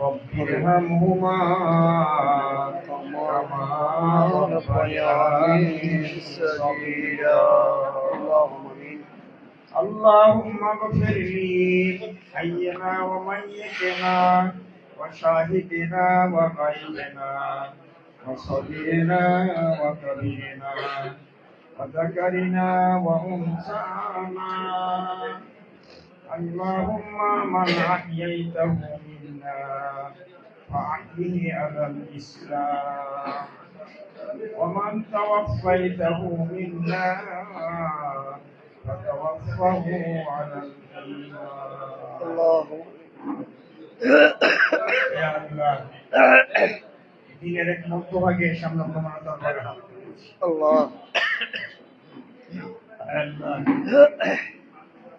رب ارحمهما كما ربياني صغيرا اللهم اغفر لي حينا وميتنا وشاهدنا وغيبنا وصغيرنا وكبيرنا وذكرنا وأنثانا اللهم من أحييته منا فأحيه على الإسلام ومن توفيته منا فتوفه على الإيمان الله يا الله দিনের এক মধ্যভাগে সামনে তোমার দরবারে হাত তুলেছি الله আল্লাহ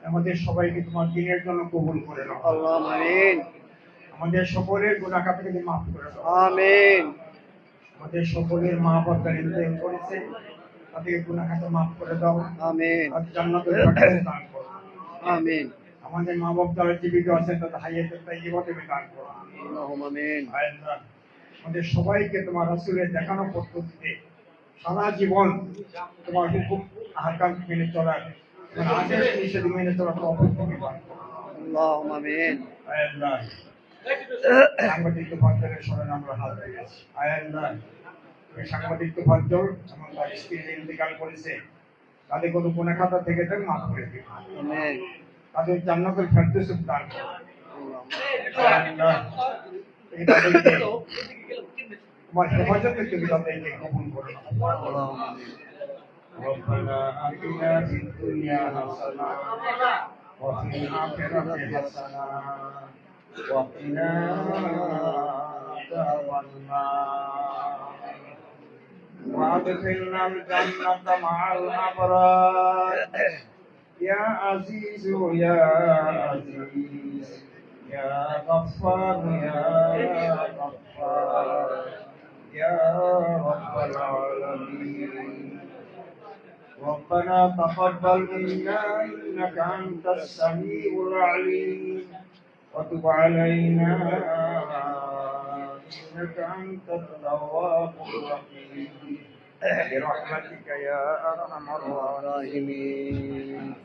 আমাদের সবাইকে তোমার দিনের জন্য কবুল করে নাও اللهم آمين আমাদের সকলের গুনাহ খাতাকে মাফ করে দাও آمين আমাদের সকলের মা বাবা ইন্তেকাল করেছে তাদের গুনাহ খাতা মাফ করে দাও آمين আর জান্নাতুল ফেরদৌস দান করো آمين আমাদের মা বাবা যারা জীবিত আছেন তাদের হায়াতুত তাইয়্যিবাতে দান করো اللهم آمين আল্লাহ আমাদের সবাইকে তোমার রাসূলের দেখানো পদ্ধতিতে সারা জীবন তোমার হুকুম আহকাম মেনে চলার তোমার আদেশ নিষেধ মেনে চলার তৌফিক দান করো اللهم آمين আল্লাহ সাংবাদিক ভাইদের শরণে আমরা হাত দিয়েছি আল্লাহ এই সাংবাদিক ভাইদের যেমন তার স্ত্রী ইন্তেকাল করেছে তাদের কোনো গুনাহ খাতা থেকে তাকে মাফ করে দিন آمين তাদের জান্নাতুল ফেরদৌস দান করো আল্লাহ এই তাদেরকে তোমার হেফাজতে তুমি তাদেরকে কবুল করো اللهم آمين ربنا آتنا في الدنيا حسنة وفي الآخرة حسنة وقنا عذاب النار وادخلنا الجنة مع الأبرار يا عزيز يا عزيز يا غفار يا غفار يا رب العالمين ربنا تقبل منا إنك أنت السميع العليم وتب علينا إنك أنت التواب الرحيم برحمتك يا أرحم الراحمين